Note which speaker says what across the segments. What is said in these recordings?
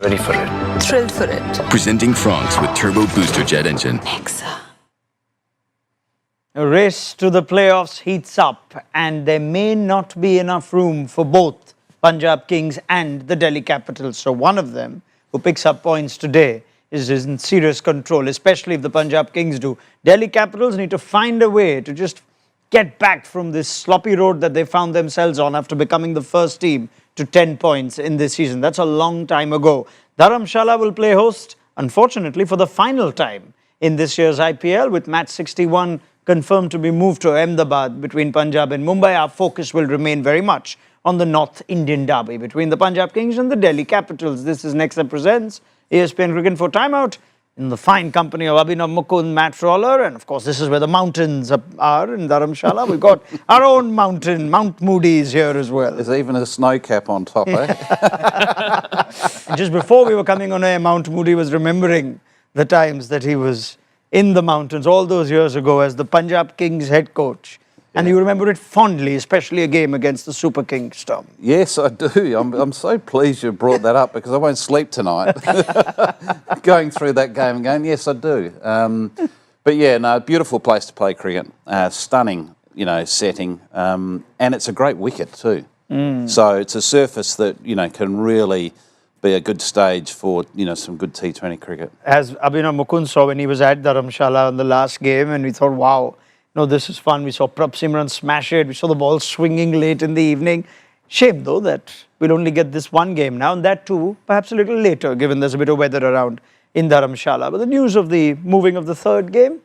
Speaker 1: Ready for it.
Speaker 2: Thrilled for it.
Speaker 3: Presenting Franks with Turbo Booster Jet Engine.
Speaker 2: Nexa.
Speaker 4: A race to the playoffs heats up, and there may not be enough room for both Punjab Kings and the Delhi Capitals. So one of them, who picks up points today, is in serious control, especially if the Punjab Kings do. Delhi Capitals need to find a way to just get back from this sloppy road that they found themselves on after becoming the first team to 10 points in this season. That's a long time ago. Dharamsala will play host, unfortunately, for the final time in this year's IPL, with match 61 confirmed to be moved to Ahmedabad between Punjab and Mumbai. Our focus will remain very much on the North Indian derby between the Punjab Kings and the Delhi Capitals. This is Nexa Presents ESPN Cricket for Timeout in the fine company of Abhinav Mukund, Matt Roller, and of course this is where the mountains are in Dharamsala. We've got our own mountain, Mount Moody is here as well.
Speaker 5: There's even a snow cap on top, eh?
Speaker 4: Just before we were coming on air, Mount Moody was remembering the times that he was in the mountains all those years ago as the Punjab Kings head coach. And you remember it fondly, especially a game against the Super Kings, Tom.
Speaker 5: Yes, I do. I'm so pleased you brought that up because I won't sleep tonight. Going through that game and going, yes, I do. But yeah, no, beautiful place to play cricket. Stunning, setting. And it's a great wicket too. So it's a surface that, can really be a good stage for, some good T20 cricket. As
Speaker 4: Abhinav Mukund saw when he was at Dharamsala on the last game, and we thought, wow, this is fun. We saw Prabh Simran smash it. We saw the ball swinging late in the evening. Shame, though, that we'll only get this one game now, and that too, perhaps a little later, given there's a bit of weather around in Dharamshala. But the news of the moving of the third game,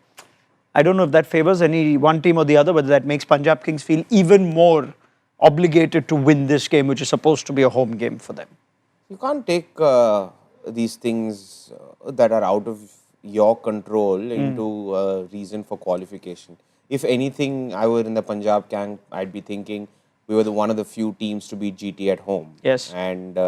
Speaker 4: I don't know if that favours any one team or the other, whether that makes Punjab Kings feel even more obligated to win this game, which is supposed to be a home game for them.
Speaker 6: You can't take these things that are out of your control into a reason for qualification. If anything, I were in the Punjab camp, I'd be thinking we were one of the few teams to beat GT at home.
Speaker 4: Yes.
Speaker 6: And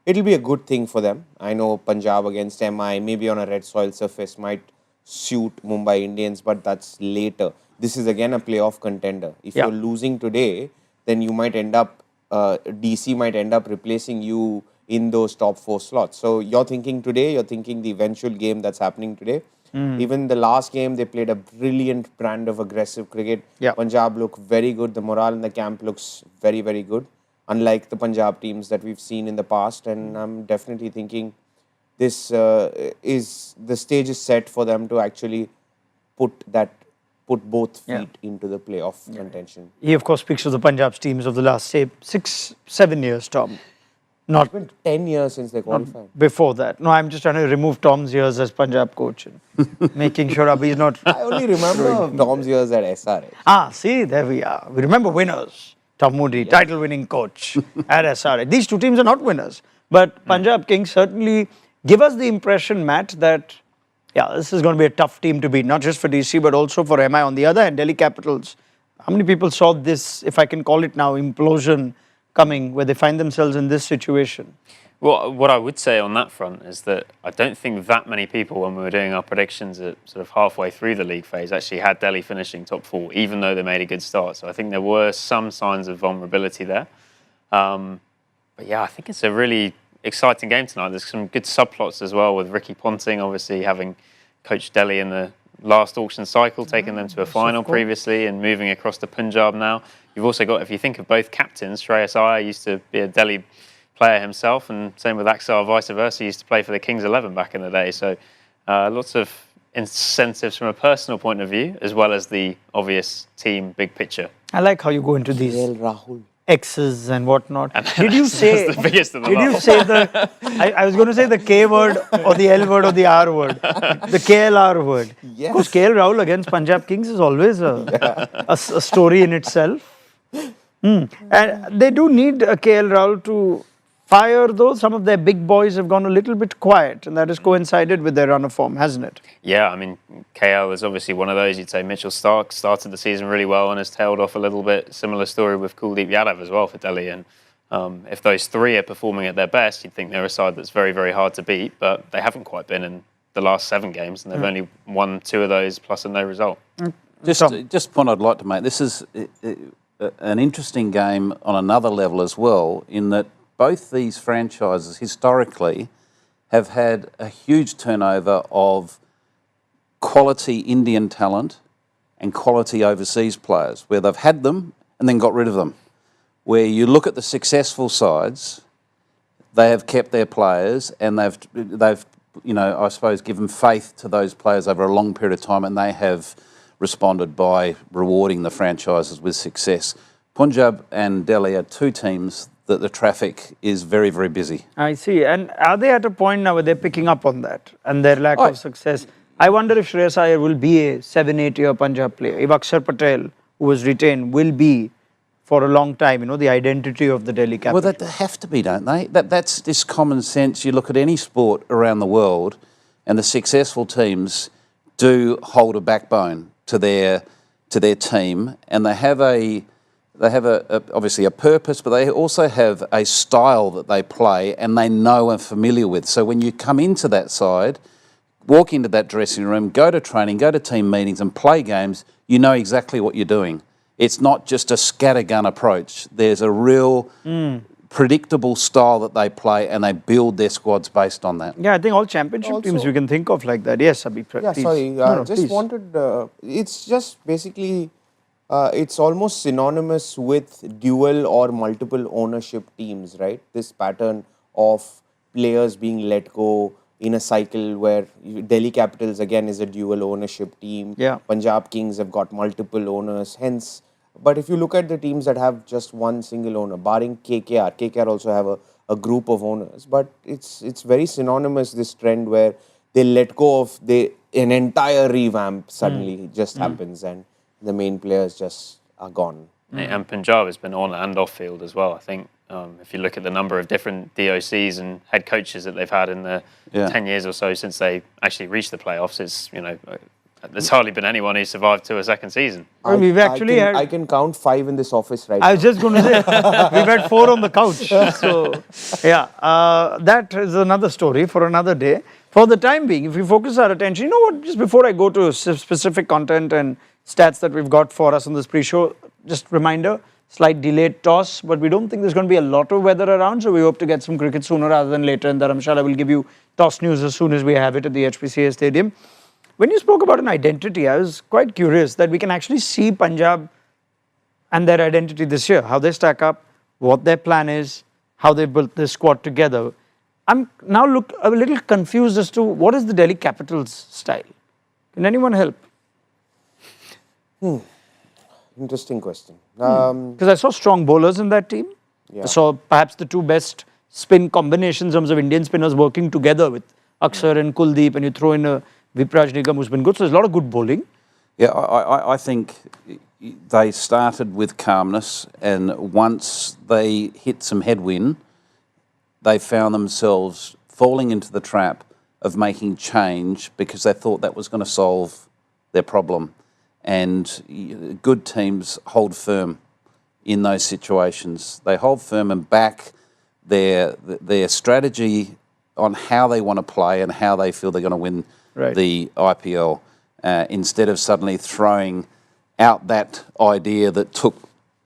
Speaker 6: it'll be a good thing for them. I know Punjab against MI, maybe on a red soil surface, might suit Mumbai Indians, but that's later. This is again a playoff contender. If you're losing today, then you might end up, DC might end up replacing you in those top 4 slots. So you're thinking today, you're thinking the eventual game that's happening today. Even the last game, they played a brilliant brand of aggressive cricket. Punjab look very good. The morale in the camp looks very, very good. Unlike the Punjab teams that we've seen in the past. And I'm definitely thinking this is the stage is set for them to actually put both feet into the playoff contention.
Speaker 4: He, of course, speaks of the Punjab's teams of the last, say, 6-7 years, Tom.
Speaker 6: It's been 10 years since they qualified.
Speaker 4: Before that. No, I'm just trying to remove Tom's years as Punjab coach and making sure Abhi's not...
Speaker 6: I only remember Tom's years at SRH.
Speaker 4: See, there we are. We remember winners. Tom Moody, title-winning coach at SRH. These two teams are not winners. But Punjab Kings certainly give us the impression, Matt, that, this is going to be a tough team to beat, not just for DC, but also for MI. On the other hand, Delhi Capitals. How many people saw this, if I can call it now, implosion coming, where they find themselves in this situation?
Speaker 1: Well, what I would say on that front is that I don't think that many people, when we were doing our predictions at sort of halfway through the league phase, actually had Delhi finishing top 4, even though they made a good start. So I think there were some signs of vulnerability there. But yeah, I think it's a really exciting game tonight. There's some good subplots as well, with Ricky Ponting obviously having coached Delhi in the last auction cycle, taking them to a final previously and moving across to Punjab now. You've also got, if you think of both captains, Shreyas Iyer used to be a Delhi player himself, and same with Axar, vice versa. He used to play for the Kings 11 back in the day. So lots of incentives from a personal point of view, as well as the obvious team big picture.
Speaker 4: I like how you go into these
Speaker 6: Rahul.
Speaker 4: X's and whatnot. Did you say...
Speaker 1: the biggest of them
Speaker 4: Did you say the... I was going to say the K word or the L word or the R word. The KLR word.
Speaker 6: Yes.
Speaker 4: Because KL Rahul against Punjab Kings is always a story in itself. And they do need a KL Rahul to fire, though. Some of their big boys have gone a little bit quiet, and that has coincided with their run of form, hasn't it?
Speaker 1: Yeah, I mean, KL is obviously one of those. You'd say Mitchell Starc started the season really well and has tailed off a little bit. Similar story with Kuldeep Yadav as well for Delhi. And if those three are performing at their best, you'd think they're a side that's very, very hard to beat, but they haven't quite been in the last 7 games, and they've only won 2 of those plus a no result.
Speaker 5: Just a point I'd like to make. This is an interesting game on another level as well, in that both these franchises historically have had a huge turnover of quality Indian talent and quality overseas players, where they've had them and then got rid of them. Where you look at the successful sides, they have kept their players and they've I suppose given faith to those players over a long period of time, and they have responded by rewarding the franchises with success. Punjab and Delhi are two teams that the traffic is very, very busy.
Speaker 4: I see. And are they at a point now where they're picking up on that and their lack of success? I wonder if Shreyas Iyer will be a 7-8 year Punjab player. If Akshar Patel, who was retained, will be for a long time, the identity of the Delhi Capitals.
Speaker 5: Well, they have to be, don't they? That's this common sense. You look at any sport around the world, and the successful teams do hold a backbone to their team, and they have obviously a purpose, but they also have a style that they play and they know and familiar with. So when you come into that side, walk into that dressing room, go to training, go to team meetings, and play games, you know exactly what you're doing. It's not just a scattergun approach. There's a real predictable style that they play, and they build their squads based on that.
Speaker 4: Yeah, I think all championship teams you can think of like that. Yes, Abhi,
Speaker 6: yeah,
Speaker 4: please.
Speaker 6: sorry.
Speaker 4: Please.
Speaker 6: It's just basically, it's almost synonymous with dual or multiple ownership teams, right? This pattern of players being let go in a cycle where Delhi Capitals again is a dual ownership team.
Speaker 4: Yeah.
Speaker 6: Punjab Kings have got multiple owners. Hence, but if you look at the teams that have just one single owner, barring KKR also have a group of owners. But it's very synonymous, this trend where they let go of an entire revamp suddenly just happens, and the main players just are gone.
Speaker 1: And Punjab has been on and off field as well. I think if you look at the number of different DOCs and head coaches that they've had in the 10 years or so since they actually reached the playoffs, it's there's hardly been anyone who survived to a second season.
Speaker 6: I can count 5 in this office right now.
Speaker 4: I was just going to say, we've had 4 on the couch. So, that is another story for another day. For the time being, if we focus our attention, you know what, just before I go to specific content and stats that we've got for us on this pre-show, just reminder, slight delayed toss, but we don't think there's going to be a lot of weather around, so we hope to get some cricket sooner rather than later. And Dharamsala will give you toss news as soon as we have it at the HPCA Stadium. When you spoke about an identity, I was quite curious that we can actually see Punjab and their identity this year, how they stack up, what their plan is, how they built this squad together. I'm now a little confused as to what is the Delhi Capitals style. Can anyone help?
Speaker 6: Interesting question.
Speaker 4: Because I saw strong bowlers in that team.
Speaker 6: Yeah.
Speaker 4: I saw perhaps the 2 best spin combinations in terms of Indian spinners working together with Akshar and Kuldeep, and you throw in a Vipraj Nigam who's been good. So there's a lot of good bowling.
Speaker 5: Yeah, I think they started with calmness, and once they hit some headwind, they found themselves falling into the trap of making change because they thought that was going to solve their problem. And good teams hold firm in those situations. They hold firm and back their strategy on how they want to play and how they feel they're going to win the IPL, instead of suddenly throwing out that idea that took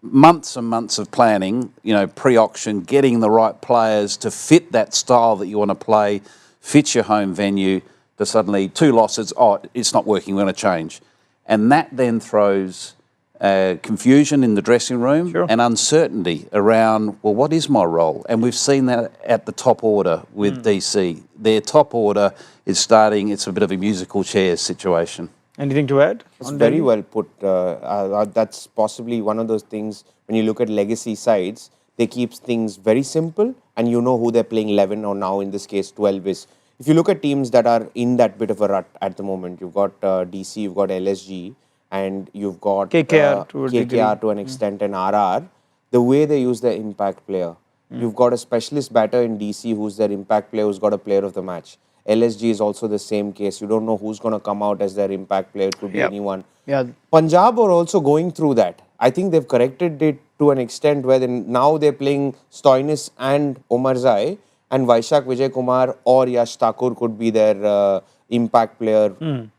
Speaker 5: months and months of planning, pre-auction, getting the right players to fit that style that you want to play, fit your home venue, to suddenly 2 losses, it's not working, we're going to change. And that then throws confusion in the dressing room and uncertainty around, well, what is my role? And we've seen that at the top order with DC. Their top order is starting, it's a bit of a musical chairs situation.
Speaker 4: Anything to add?
Speaker 6: It's very well put. That's possibly one of those things, when you look at legacy sides, they keep things very simple and you know who they're playing 11 or now in this case 12 is. If you look at teams that are in that bit of a rut at the moment, you've got DC, you've got LSG, and you've got KKR to an extent, and RR, the way they use their impact player. You've got a specialist batter in DC who's their impact player, who's got a player of the match. LSG is also the same case. You don't know who's going to come out as their impact player. It could be anyone.
Speaker 4: Yeah.
Speaker 6: Punjab are also going through that. I think they've corrected it to an extent where now they're playing Stoinis and Omarzai, and Vaishak Vijay Kumar or Yash Thakur could be their impact player,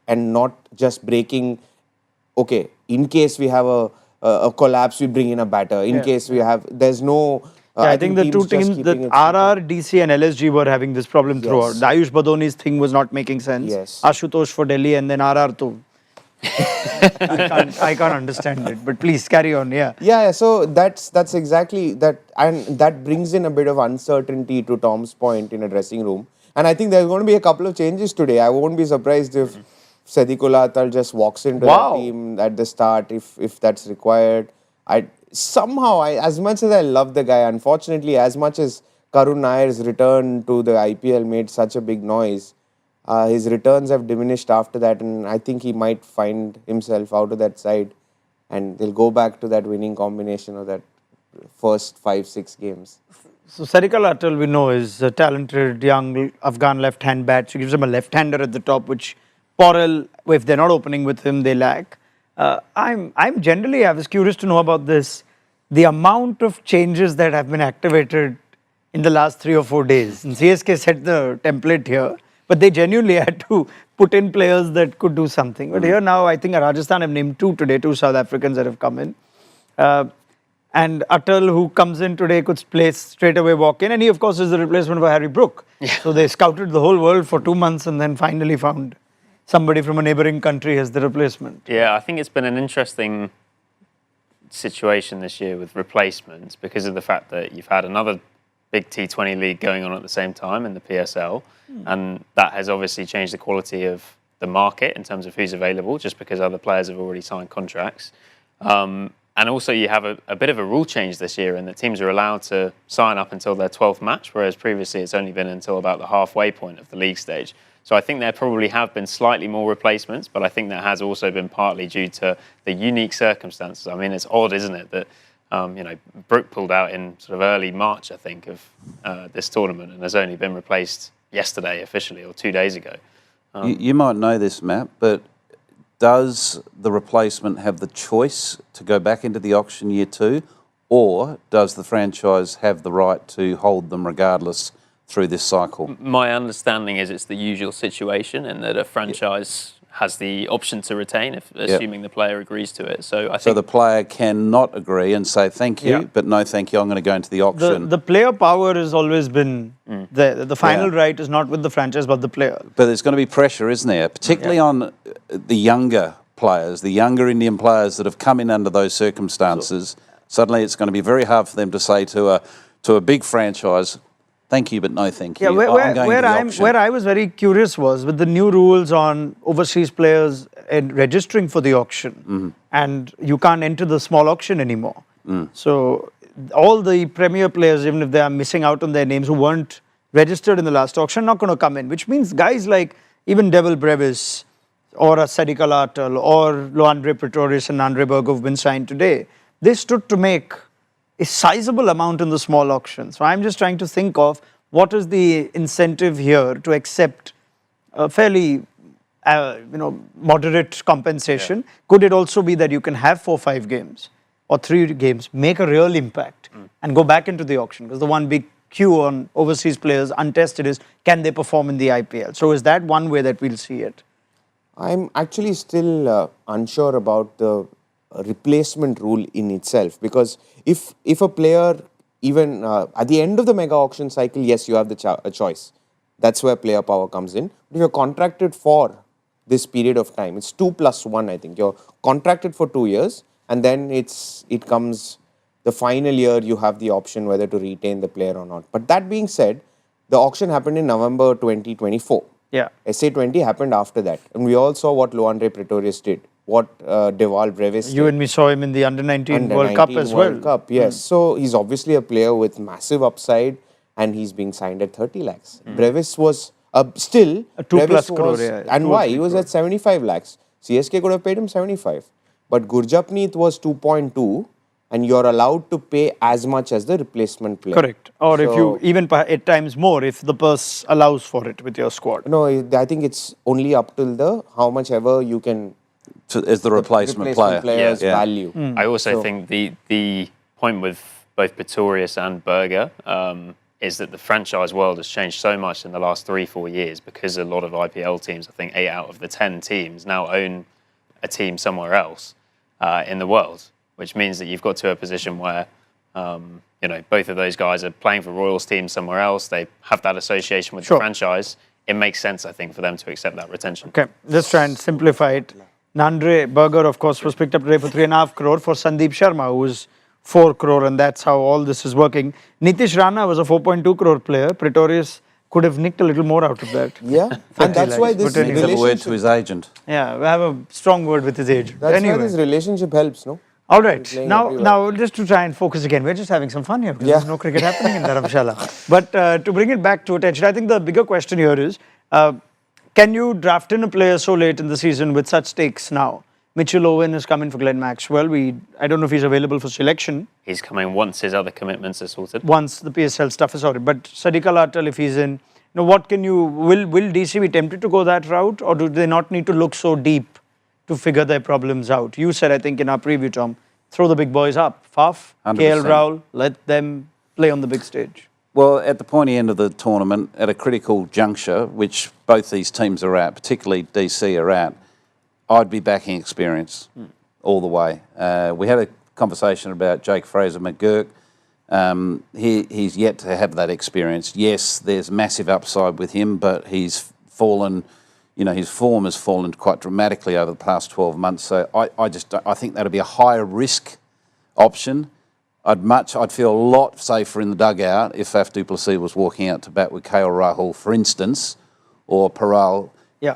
Speaker 6: and not just breaking, okay, in case we have a collapse, we bring in a batter. In case we have, there's no
Speaker 4: Yeah, I think the two teams, that RR, DC and LSG were having this problem throughout. The Ayush Badoni's thing was not making sense.
Speaker 6: Yes.
Speaker 4: Ashutosh for Delhi and then RR too. I can't understand it, but please carry on, yeah.
Speaker 6: Yeah, so that's exactly that, and that brings in a bit of uncertainty to Tom's point in a dressing room. And I think there's going to be a couple of changes today. I won't be surprised if Sadiqullah Atal just walks into that team at the start if that's required. As much as I love the guy, unfortunately, as much as Karun Nair's return to the IPL made such a big noise, his returns have diminished after that, and I think he might find himself out of that side, and they'll go back to that winning combination of that first 5-6 games.
Speaker 4: So Sadiqullah Atal, we know, is a talented young Afghan left-hand bat. So gives him a left-hander at the top, which Porel, if they're not opening with him, they lack. I was curious to know about this, the amount of changes that have been activated in the last 3 or 4 days. And CSK set the template here, but they genuinely had to put in players that could do something. But here now, I think Rajasthan have named 2 today, 2 South Africans that have come in. And Atal, who comes in today, could play straight away walk in. And he, of course, is the replacement for Harry Brook. Yeah. So they scouted the whole world for 2 months and then finally found somebody from a neighbouring country as the replacement.
Speaker 1: Yeah, I think it's been an interesting situation this year with replacements because of the fact that you've had another big T20 league going on at the same time in the PSL. And that has obviously changed the quality of the market in terms of who's available, just because other players have already signed contracts. And also you have a bit of a rule change this year in that teams are allowed to sign up until their 12th match, whereas previously it's only been until about the halfway point of the league stage. So I think there probably have been slightly more replacements, but I think that has also been partly due to the unique circumstances. I mean, it's odd, isn't it, that Brook pulled out in sort of early March, I think, of this tournament and has only been replaced yesterday officially or 2 days ago.
Speaker 5: You might know this, Matt, but does the replacement have the choice to go back into the auction year 2, or does the franchise have the right to hold them regardless through this cycle?
Speaker 1: My understanding is it's the usual situation in that a franchise has the option to retain, assuming the player agrees to it. So I think
Speaker 5: so the player cannot agree and say thank you, but no thank you, I'm going to go into the auction.
Speaker 4: The player power has always been there. The final right is not with the franchise but the player.
Speaker 5: But there's going to be pressure, isn't there? Particularly on the younger players, the younger Indian players that have come in under those circumstances. Suddenly it's going to be very hard for them to say to a big franchise, thank you, but no thank you.
Speaker 4: Yeah, where I was very curious was with the new rules on overseas players and registering for the auction, and you can't enter the small auction anymore. So all the premier players, even if they are missing out on their names who weren't registered in the last auction, are not going to come in, which means guys like even Devil Brevis or a Sadiqullah Atal or Loandre Pretorius and Andre Berg who've been signed today, they stood to make a sizable amount in the small auction. So I'm just trying to think of what is the incentive here to accept a fairly moderate compensation. Could it also be that you can have 4 or 5 games or 3 games, make a real impact and go back into the auction? Because the one big cue on overseas players untested is, can they perform in the IPL? So is that one way that we'll see it?
Speaker 6: I'm actually still unsure about the replacement rule in itself, because if a player even at the end of the mega auction cycle, yes, you have a choice. That's where player power comes in. But if you're contracted for this period of time, it's 2 + 1, I think. You're contracted for 2 years, and then it comes the final year, you have the option whether to retain the player or not. But that being said, the auction happened in November 2024.
Speaker 4: Yeah.
Speaker 6: SA20 happened after that. And we all saw what Loandre Pretorius did, what Deval Brevis did.
Speaker 4: You and me saw him in the Under-19 World Cup as well.
Speaker 6: World Cup, yes. So he's obviously a player with massive upside, and he's being signed at 30 lakhs. Brevis was still
Speaker 4: a 2
Speaker 6: Brevis
Speaker 4: plus crore,
Speaker 6: was,
Speaker 4: yeah.
Speaker 6: and why? He was at 75 lakhs. CSK could have paid him 75. But Gurjapneet was 2.2, and you're allowed to pay as much as the replacement player.
Speaker 4: Correct. Or if you, even at times more, if the purse allows for it with your squad.
Speaker 6: No, I think it's only up till how much ever you can...
Speaker 5: as the replacement player.
Speaker 6: Player's value.
Speaker 1: I also think the point with both Pretorius and Berger is that the franchise world has changed so much in the last 3-4 years, because a lot of IPL teams, I think 8 out of the 10 teams now own a team somewhere else in the world, which means that you've got to a position where Both of those guys are playing for Royals teams somewhere else. They have that association with
Speaker 4: Sure.
Speaker 1: the franchise. It makes sense, I think, for them to accept that retention.
Speaker 4: Okay, let's try and simplify it. Nandre Berger, of course, was picked up today for 3.5 crore for Sandeep Sharma, who was 4 crore, and that's how all this is working. Nitish Rana was a 4.2 crore player. Pretorius could have nicked a little more out of that.
Speaker 6: Yeah, and that's why this
Speaker 4: But anyway.
Speaker 5: Needs to have a word to
Speaker 6: relationship,
Speaker 5: his agent.
Speaker 4: Yeah, we have a strong word with his agent.
Speaker 6: that's
Speaker 4: Anyway.
Speaker 6: why this relationship helps, no?
Speaker 4: All right.
Speaker 6: playing
Speaker 4: Now,
Speaker 6: everywhere.
Speaker 4: now, just to try and focus again, we're just having some fun here because
Speaker 6: Yeah.
Speaker 4: there's no cricket happening in Dharamsala. But to bring it back to attention, I think the bigger question here is, can you draft in a player so late in the season with such stakes now? Mitchell Owen has come in for Glenn Maxwell. I don't know if he's available for selection
Speaker 1: He's coming once his other commitments are sorted.
Speaker 4: once the PSL stuff is sorted. But Sadiq Al-Atal, if he's in, what can you, will DC be tempted to go that route, or do they not need to look so deep to figure their problems out? You said, I think, in our preview, Tom, throw the big boys up. Faf,
Speaker 5: 100%.
Speaker 4: KL Rahul, let them play on the big stage.
Speaker 5: Well, at the pointy end of the tournament, at a critical juncture, which both these teams are at, particularly DC are at, I'd be backing experience all the way. We had a conversation about Jake Fraser McGurk. He's yet to have that experience. Yes, there's massive upside with him, but he's fallen, his form has fallen quite dramatically over the past 12 months. So I think that'd be a higher risk option. I'd feel a lot safer in the dugout if Faf du Plessis was walking out to bat with KL Rahul, for instance, or Paral
Speaker 4: Yeah.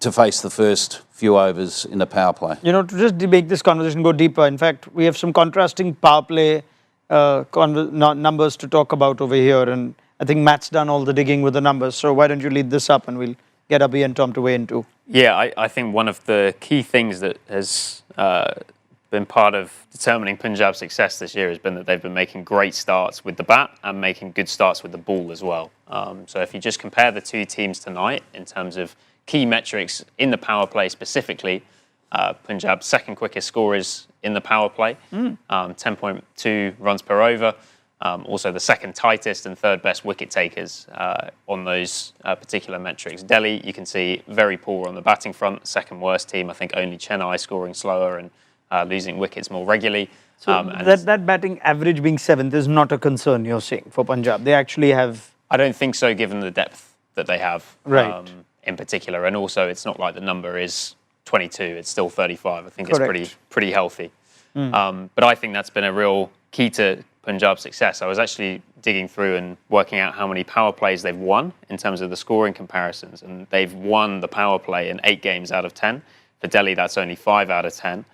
Speaker 5: to face the first few overs in the power play.
Speaker 4: To just make this conversation go deeper, in fact, we have some contrasting power play numbers to talk about over here, and I think Matt's done all the digging with the numbers, so why don't you lead this up and we'll get Abhi and Tom to weigh in too.
Speaker 1: Yeah, I think one of the key things that has been part of determining Punjab's success this year has been that they've been making great starts with the bat and making good starts with the ball as well. So if you just compare the two teams tonight in terms of key metrics in the power play specifically, Punjab's second quickest scorers in the power play, 10.2 runs per over. Also the second tightest and third best wicket takers on those particular metrics. Delhi, you can see, very poor on the batting front, second worst team. I think only Chennai scoring slower and losing wickets more regularly.
Speaker 4: So that batting average being 7th is not a concern, you're saying, for Punjab. They actually have...
Speaker 1: I don't think so, given the depth that they have
Speaker 4: Right.
Speaker 1: in particular. And also, it's not like the number is 22, it's still 35. I think
Speaker 4: Correct.
Speaker 1: it's pretty healthy. But I think that's been a real key to Punjab's success. I was actually digging through and working out how many power plays they've won in terms of the scoring comparisons. And they've won the power play in 8 games out of 10. For Delhi, that's only 5 out of 10.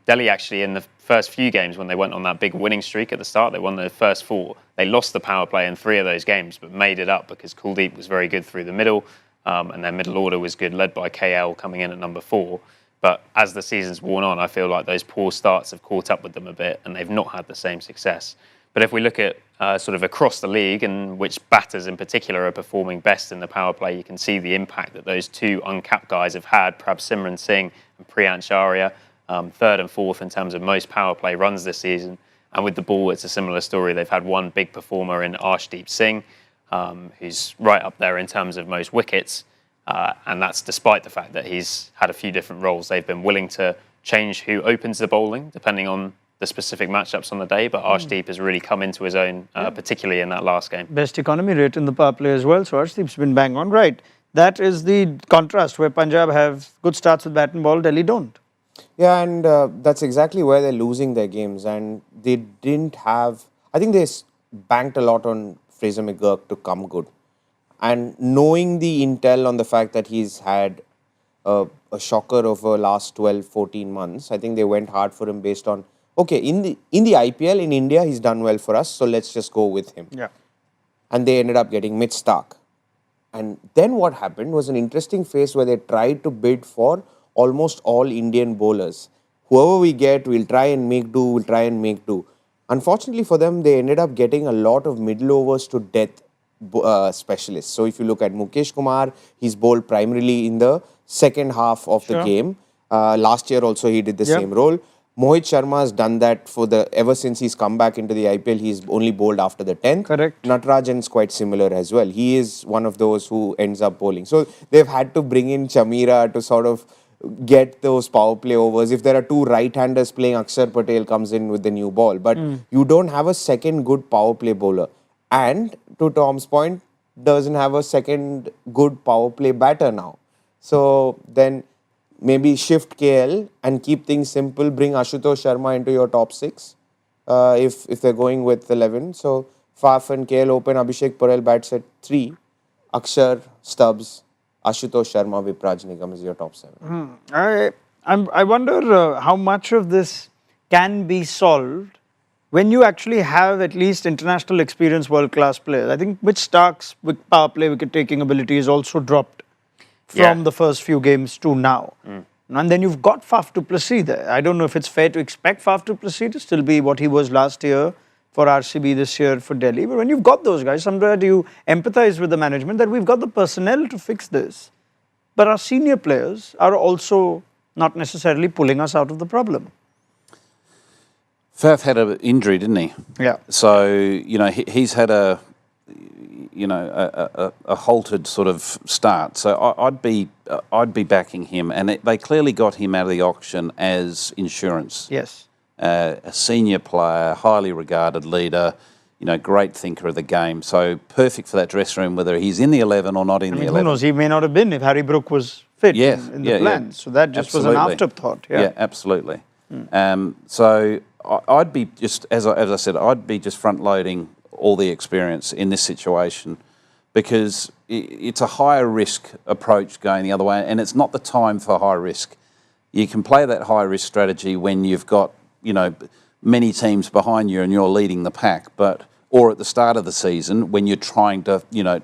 Speaker 1: Delhi actually, in the first few games when they went on that big winning streak at the start, they won the first 4. They lost the power play in 3 of those games, but made it up because Kuldeep was very good through the middle, and their middle order was good, led by KL coming in at number 4. But as the season's worn on, I feel like those poor starts have caught up with them a bit, and they've not had the same success. But if we look at sort of across the league and which batters in particular are performing best in the power play, you can see the impact that those 2 uncapped guys have had, Prabh Simran Singh and Priyansh Arya. 3rd and 4th in terms of most power play runs this season. And with the ball, it's a similar story. They've had one big performer in Arshdeep Singh, who's right up there in terms of most wickets. And that's despite the fact that he's had a few different roles. They've been willing to change who opens the bowling, depending on the specific matchups on the day. But Arshdeep has really come into his own, particularly in that last game.
Speaker 4: Best economy rate in the power play as well, so Arshdeep's been bang on. Right. That is the contrast where Punjab have good starts with bat and ball, Delhi don't.
Speaker 6: Yeah, and that's exactly where they're losing their games. And they didn't have... I think they banked a lot on Fraser McGurk to come good. And knowing the intel on the fact that he's had a shocker over last 12, 14 months, I think they went hard for him based on, okay, in the IPL in India, he's done well for us, so let's just go with him.
Speaker 4: Yeah.
Speaker 6: And they ended up getting Mitch Starc. And then what happened was an interesting phase where they tried to bid for almost all Indian bowlers. Whoever we get, we'll try and make do. Unfortunately for them, they ended up getting a lot of middle overs to death specialists. So if you look at Mukesh Kumar, he's bowled primarily in the second half of the game. Last year also he did the same role. Mohit Sharma has done that ever since he's come back into the IPL, he's only bowled after the 10th.
Speaker 4: Correct.
Speaker 6: Natarajan's quite similar as well. He is one of those who ends up bowling. So they've had to bring in Chamira to sort of get those power play overs. If there are two right-handers playing, Akshar Patel comes in with the new ball. But you don't have a second good power play bowler. And to Tom's point, doesn't have a second good power play batter now. So then maybe shift KL and keep things simple. Bring Ashutosh Sharma into your top 6 if they're going with 11. So Faf and KL open, Abhishek Patel bats at 3, Akshar, Stubbs, Ashutosh Sharma, Vipraj Nigam is your top 7.
Speaker 4: I wonder how much of this can be solved when you actually have at least international experience world-class players. I think Mitch Stark's power play wicket-taking ability is also dropped from the first few games to now. And then you've got Faf du Plessis there. I don't know if it's fair to expect Faf du Plessis to still be what he was last year for RCB, this year for Delhi. But when you've got those guys, somewhere do you empathize with the management that we've got the personnel to fix this, but our senior players are also not necessarily pulling us out of the problem.
Speaker 5: Faf had an injury, didn't he?
Speaker 4: Yeah.
Speaker 5: So, he's had a halted sort of start. So I'd be backing him, and they clearly got him out of the auction as insurance.
Speaker 4: Yes.
Speaker 5: A senior player, highly regarded leader, great thinker of the game. So perfect for that dressing room, whether he's in the 11 or not in the 11.
Speaker 4: Who knows? He may not have been if Harry Brook was fit in the plans. So that just was an afterthought.
Speaker 5: Yeah, absolutely. So I'd be just, as I said, I'd be just front-loading all the experience in this situation, because it's a higher risk approach going the other way, and it's not the time for high risk. You can play that high risk strategy when you've got many teams behind you and you're leading the pack, or at the start of the season when you're trying to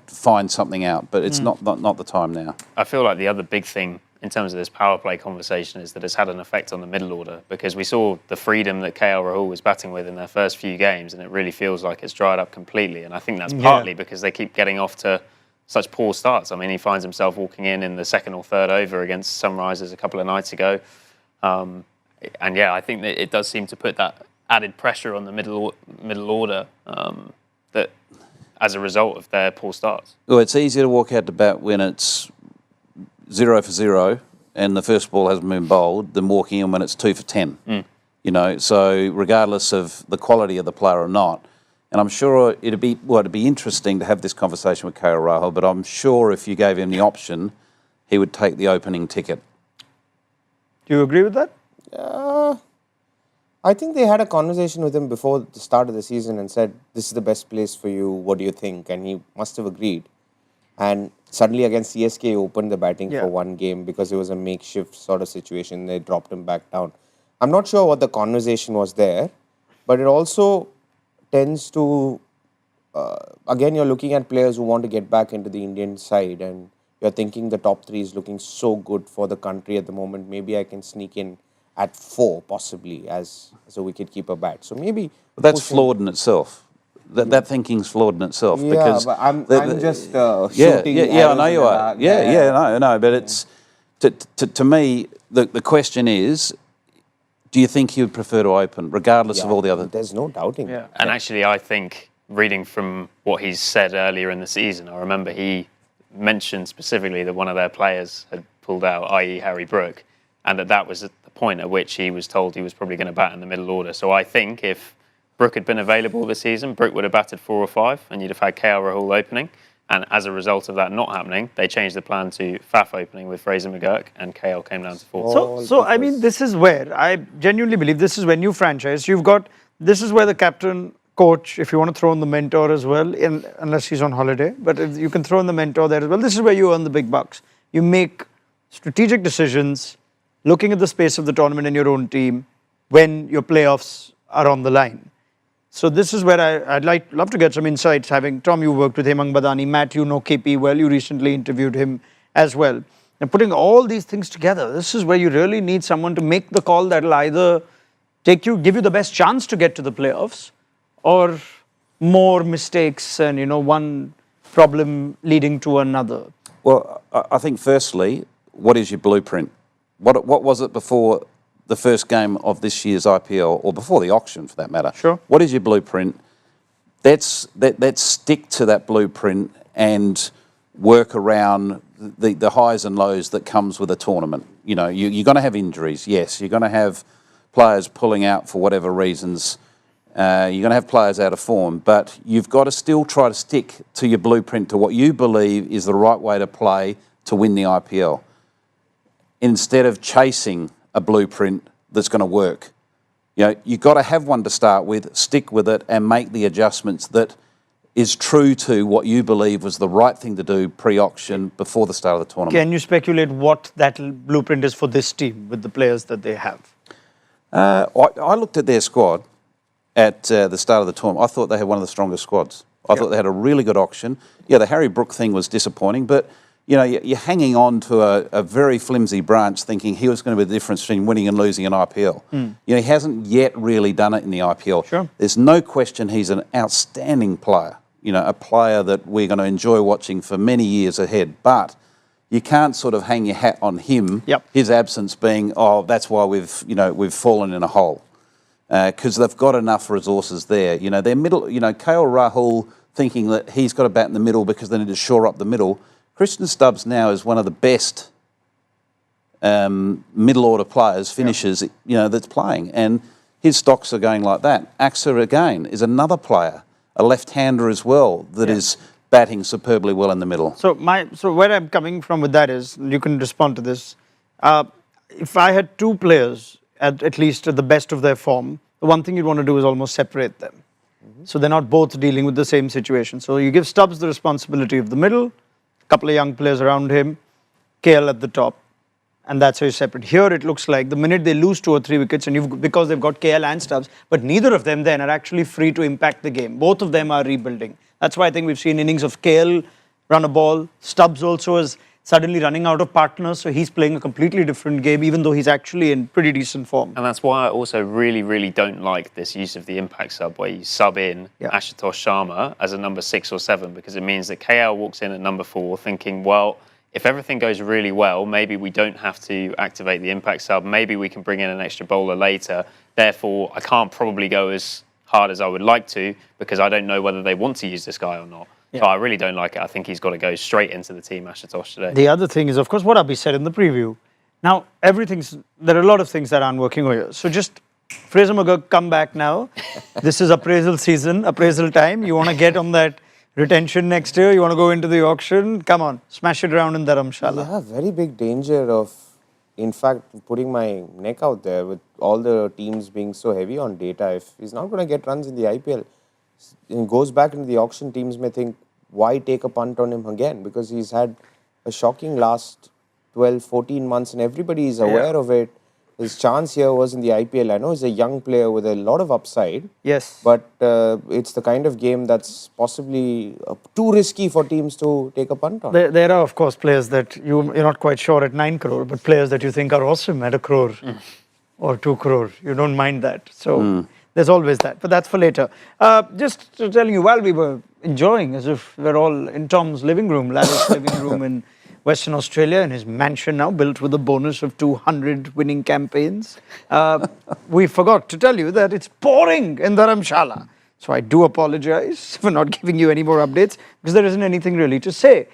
Speaker 5: find something out. But it's not the time now.
Speaker 1: I feel like the other big thing in terms of this power play conversation is that it's had an effect on the middle order, because we saw the freedom that KL Rahul was batting with in their first few games, and it really feels like it's dried up completely. And I think that's partly because they keep getting off to such poor starts. I mean, he finds himself walking in the second or third over against Sunrisers a couple of nights ago. And I think that it does seem to put that added pressure on the middle order that as a result of their poor starts.
Speaker 5: Well, it's easier to walk out to bat when it's 0 for 0 and the first ball hasn't been bowled than walking in when it's 2 for 10. So regardless of the quality of the player or not. And I'm sure it'd be interesting to have this conversation with KL Rahul, but I'm sure if you gave him the option, he would take the opening ticket.
Speaker 4: Do you agree with that?
Speaker 6: I think they had a conversation with him before the start of the season and said, this is the best place for you, what do you think? And he must have agreed. And suddenly against CSK, he opened the batting for one game because it was a makeshift sort of situation. They dropped him back down. I'm not sure what the conversation was there, but it also tends to, again, you're looking at players who want to get back into the Indian side, and you're thinking the top 3 is looking so good for the country at the moment. Maybe I can sneak in at 4 possibly as a wicket-keeper bat. So maybe...
Speaker 5: But that's flawed in itself. That thinking's flawed in itself.
Speaker 6: Yeah,
Speaker 5: because
Speaker 6: but I'm just shooting
Speaker 5: I know you are. No, but it's... To me, the question is, do you think he would prefer to open, regardless of all the other...
Speaker 6: There's no doubting.
Speaker 1: Yeah. And actually, I think, reading from what he's said earlier in the season, I remember he mentioned specifically that one of their players had pulled out, i.e. Harry Brook, and that was at the point at which he was told he was probably going to bat in the middle order. So I think if Brook had been available this season, Brook would have batted 4 or 5, and you'd have had KL Rahul opening. And as a result of that not happening, they changed the plan to Faf opening with Fraser McGurk, and KL came down to 4.
Speaker 4: So I mean, this is where I genuinely believe this is when you franchise. This is where the captain, coach, if you want to throw in the mentor as well, unless he's on holiday, but if you can throw in the mentor there as well. This is where you earn the big bucks. You make strategic decisions, looking at the space of the tournament and your own team when your playoffs are on the line. So this is where I'd love to get some insights. Having Tom, you worked with Hemang Badani, Matt, you know KP well, you recently interviewed him as well. And putting all these things together, this is where you really need someone to make the call that'll either give you the best chance to get to the playoffs, or more mistakes and one problem leading to another.
Speaker 5: Well, I think firstly, what is your blueprint? What was it before the first game of this year's IPL, or before the auction for that matter?
Speaker 4: Sure.
Speaker 5: What is your blueprint? Let's stick to that blueprint and work around the highs and lows that comes with a tournament. You know, you're going to have injuries, yes. You're going to have players pulling out for whatever reasons. You're going to have players out of form, but you've got to still try to stick to your blueprint, to what you believe is the right way to play to win the IPL, instead of chasing a blueprint that's going to work. You know, you've got to have one to start with, stick with it, and make the adjustments that is true to what you believe was the right thing to do pre-auction before the start of the tournament.
Speaker 4: Can you speculate what that blueprint is for this team with the players that they have?
Speaker 5: I looked at their squad at the start of the tournament. I thought they had one of the strongest squads. I thought they had a really good auction. Yeah, the Harry Brook thing was disappointing, but you know, you're hanging on to a very flimsy branch thinking he was going to be the difference between winning and losing an IPL. You know, he hasn't yet really done it in the IPL.
Speaker 4: Sure.
Speaker 5: There's no question he's an outstanding player, you know, a player that we're going to enjoy watching for many years ahead. But you can't sort of hang your hat on him, his absence being, oh, that's why we've fallen in a hole. Because they've got enough resources there. You know, their middle, you know, KL Rahul thinking that he's got to bat in the middle because they need to shore up the middle. Christian Stubbs now is one of the best middle order players, finishers, you know, that's playing. And his stocks are going like that. Axar, again, is another player, a left-hander as well, that is batting superbly well in the middle.
Speaker 4: So where I'm coming from with that is, you can respond to this. If I had two players, at least at the best of their form, the one thing you'd want to do is almost separate them. So they're not both dealing with the same situation. So you give Stubbs the responsibility of the middle, a couple of young players around him, KL at the top, and that's how you separate. Here it looks like the minute they lose 2 or 3 wickets, and because they've got KL and Stubbs, but neither of them then are actually free to impact the game. Both of them are rebuilding. That's why I think we've seen innings of KL run a ball. Stubbs also is suddenly running out of partners, so he's playing a completely different game, even though he's actually in pretty decent form.
Speaker 1: And that's why I also really, really don't like this use of the impact sub, where you sub in Ashutosh Sharma as a number 6 or 7, because it means that KL walks in at number 4 thinking, well, if everything goes really well, maybe we don't have to activate the impact sub, maybe we can bring in an extra bowler later, therefore I can't probably go as hard as I would like to, because I don't know whether they want to use this guy or not. So I really don't like it. I think he's got to go straight into the team, Ashutosh, today.
Speaker 4: The other thing is, of course, what Abhi said in the preview. Now, there are a lot of things that aren't working here. So just, Fraser McGurk, come back now. This is appraisal season, appraisal time. You want to get on that retention next year? You want to go into the auction? Come on, smash it around in Dharamsala.
Speaker 6: Yeah, very big danger of, in fact, putting my neck out there with all the teams being so heavy on data. If he's not going to get runs in the IPL, and goes back into the auction, teams may think, why take a punt on him again? Because he's had a shocking last 12, 14 months and everybody is aware of it. His chance here was in the IPL. I know he's a young player with a lot of upside.
Speaker 4: Yes.
Speaker 6: But it's the kind of game that's possibly too risky for teams to take a punt on.
Speaker 4: There are, of course, players that you're not quite sure at 9 crore, but players that you think are awesome at 1 crore or 2 crore. You don't mind that. So there's always that. But that's for later. Just telling you, while we were enjoying, as if we're all in Tom's living room, lavish living room in Western Australia, in his mansion now, built with a bonus of 200 winning campaigns. We forgot to tell you that it's pouring in Dharamshala. So I do apologize for not giving you any more updates, because there isn't anything really to say.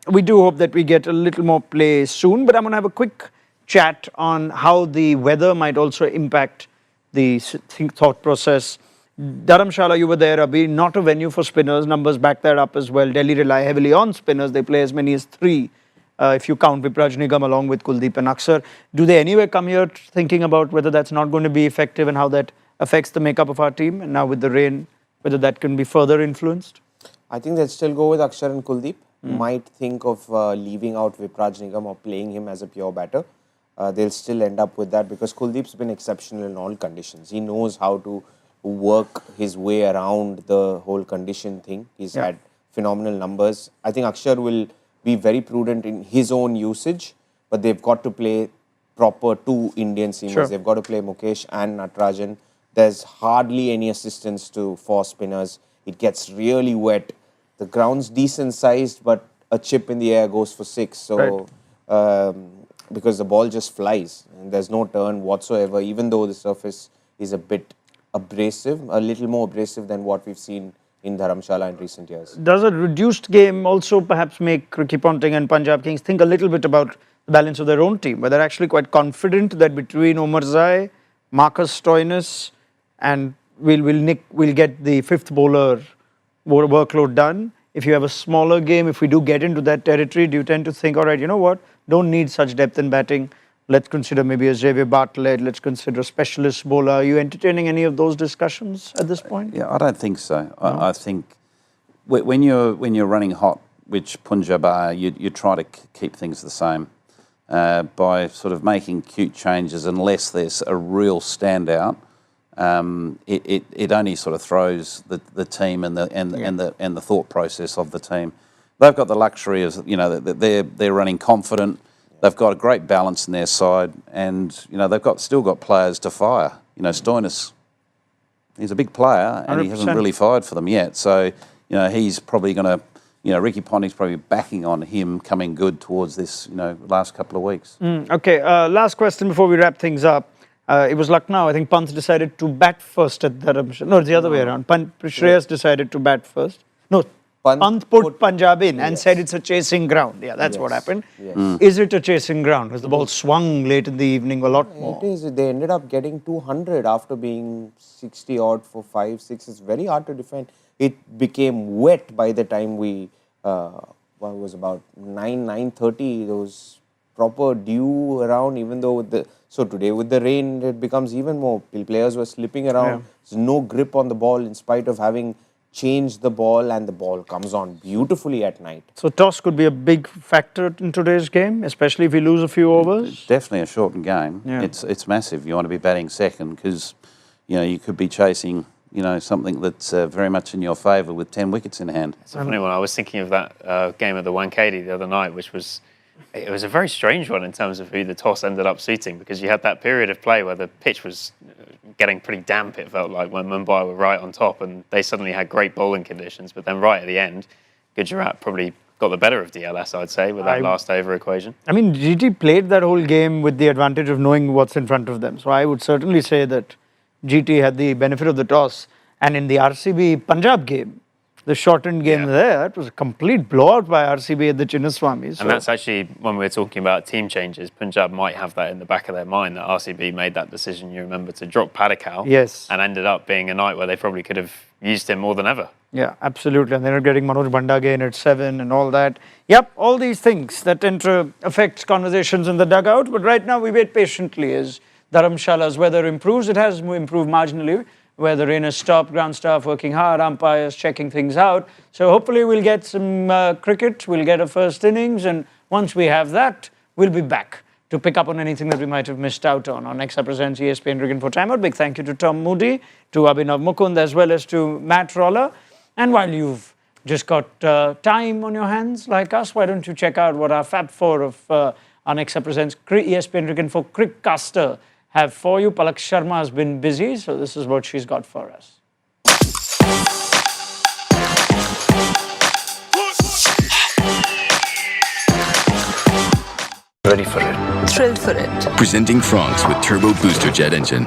Speaker 4: We do hope that we get a little more play soon, but I'm going to have a quick chat on how the weather might also impact the thought process. Dharamshala, you were there, Abhi, not a venue for spinners. Numbers back that up as well. Delhi rely heavily on spinners. They play as many as 3, if you count Vipraj Nigam along with Kuldeep and Axar. Do they anyway come here thinking about whether that's not going to be effective and how that affects the makeup of our team? And now with the rain, whether that can be further influenced?
Speaker 6: I think they'll still go with Axar and Kuldeep. Might think of leaving out Vipraj Nigam or playing him as a pure batter. They'll still end up with that because Kuldeep's been exceptional in all conditions. He knows how to work his way around the whole condition thing. He's had phenomenal numbers. I think Axar will be very prudent in his own usage, but they've got to play proper 2 Indian seamers.
Speaker 4: Sure.
Speaker 6: They've got to play Mukesh and Natarajan. There's hardly any assistance for spinners. It gets really wet. The ground's decent sized, but a chip in the air goes for 6. So, because the ball just flies and there's no turn whatsoever, even though the surface is a bit abrasive, a little more abrasive than what we've seen in Dharamsala in recent years.
Speaker 4: Does a reduced game also perhaps make Ricky Ponting and Punjab Kings think a little bit about the balance of their own team, where they're actually quite confident that between Omarzai, Marcus Stoinis, and we'll get the fifth bowler workload done? If you have a smaller game, if we do get into that territory, do you tend to think, all right, you know what, don't need such depth in batting, let's consider maybe a Xavier Bartlett, let's consider a specialist bowler? Are you entertaining any of those discussions at this point?
Speaker 5: Yeah, I don't think so. No? I think when you're running hot, which Punjab are, you try to keep things the same by sort of making cute changes unless there's a real standout. It only sort of throws the team and the thought process of the team. They've got the luxury of, you know, they're running confident. They've got a great balance in their side, and you know they've still got players to fire. You know, Stoinis, he's a big player, and 100%. He hasn't really fired for them yet. So, you know, he's probably going to, you know, Ricky Ponting's probably backing on him coming good towards this, you know, last couple of weeks.
Speaker 4: Okay, last question before we wrap things up. It was Lucknow. I think Pant decided to bat first at Dharamshala. No, it's the other way around. Shreyas decided to bat first. No, Pant put Punjab in and said it's a chasing ground. Yeah, that's what happened. Yes. Is it a chasing ground? Because the ball swung late in the evening a lot more.
Speaker 6: It is. They ended up getting 200 after being 60 odd for 5-6. It's very hard to defend. It became wet by the time we, what was about 9:30. There was proper dew around, even though so today with the rain, it becomes even more. Players were slipping around. Yeah. There's no grip on the ball in spite of having changed the ball, and the ball comes on beautifully at night.
Speaker 4: So toss could be a big factor in today's game, especially if we lose a few overs?
Speaker 5: Definitely a shortened game. Yeah. It's massive. You want to be batting second because, you know, you could be chasing, you know, something that's very much in your favour with 10 wickets in hand.
Speaker 1: It's a funny one. I was thinking of that game of the Wankhede the other night, which was... It was a very strange one in terms of who the toss ended up suiting, because you had that period of play where the pitch was getting pretty damp, it felt like, when Mumbai were right on top, and they suddenly had great bowling conditions. But then right at the end, Gujarat probably got the better of DLS, I'd say, with that last over equation.
Speaker 4: I mean, GT played that whole game with the advantage of knowing what's in front of them. So I would certainly say that GT had the benefit of the toss. And in the RCB Punjab game, the shortened game there, it was a complete blowout by RCB at the Chinnaswamy. So.
Speaker 1: And that's actually, when we were talking about team changes, Punjab might have that in the back of their mind, that RCB made that decision, you remember, to drop Padikal.
Speaker 4: Yes.
Speaker 1: And ended up being a night where they probably could have used him more than ever.
Speaker 4: Yeah, absolutely. And they're getting Manoj Banda again at 7 and all that. Yep, all these things that tend to affect conversations in the dugout. But right now we wait patiently as Dharamshala's weather improves. It has improved marginally, where the rain has stopped, ground staff working hard, umpires checking things out. So hopefully we'll get some cricket, we'll get a first innings, and once we have that, we'll be back to pick up on anything that we might have missed out on. Our next presents ESPN Cricket for Time Out. Big thank you to Tom Moody, to Abhinav Mukund, as well as to Matt Roller. And while you've just got time on your hands like us, why don't you check out what our Fab 4 of our next presents ESPN Cricket for Crickcaster have for you. Palak Sharma has been busy, so this is what she's got for us.
Speaker 3: Ready for it.
Speaker 2: Thrilled for it.
Speaker 3: Presenting Franks with Turbo Booster Jet Engine.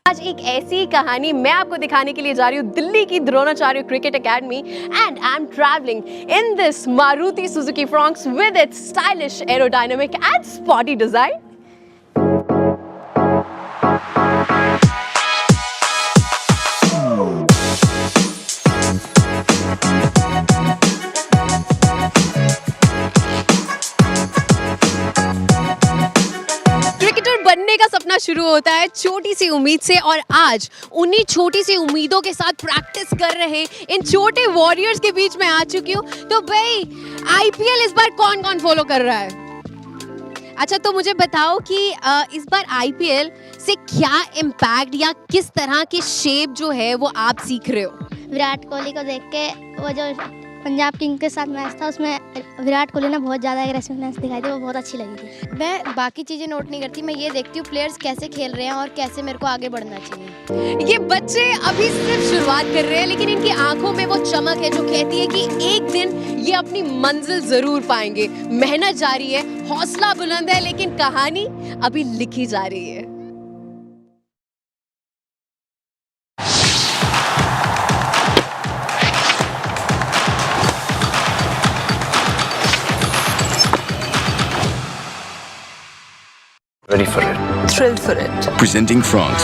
Speaker 2: आज एक ऐसी कहानी मैं आपको दिखाने के लिए जा रही हूँ दिल्ली की Dronacharya cricket academy and I am travelling in this Maruti Suzuki Fronx with its stylish aerodynamic and spotty design. बनने का सपना शुरू होता है छोटी सी उम्मीद से, और आज उन्हीं छोटी सी उम्मीदों के साथ प्रैक्टिस कर रहे इन छोटे वॉरियर्स के बीच में आ चुकी हूँ. तो भाई आईपीएल इस बार कौन कौन फॉलो कर रहा है? अच्छा, तो मुझे बताओ कि इस बार आईपीएल से क्या इम्पैक्ट या किस तरह की शेप जो है वो आप सीख रहे हो?
Speaker 7: विराट कोहली को देख के, वो जो पंजाब किंग के साथ मैच था उसमें विराट कोहली ने बहुत ज़्यादा एग्रेसिवनेस दिखाई थी, वो बहुत अच्छी लगी थी. मैं बाकी चीज़ें नोट नहीं करती, मैं ये देखती हूँ प्लेयर्स कैसे खेल रहे हैं और कैसे मेरे को आगे बढ़ना चाहिए.
Speaker 2: ये बच्चे अभी सिर्फ शुरुआत कर रहे हैं, लेकिन इनकी आंखों में वो चमक है जो कहती है कि एक दिन ये अपनी मंजिल जरूर पाएंगे. मेहनत जारी है, हौसला बुलंद है, लेकिन कहानी अभी लिखी जा रही है.
Speaker 3: Ready for it.
Speaker 8: Thrilled for it.
Speaker 3: Presenting France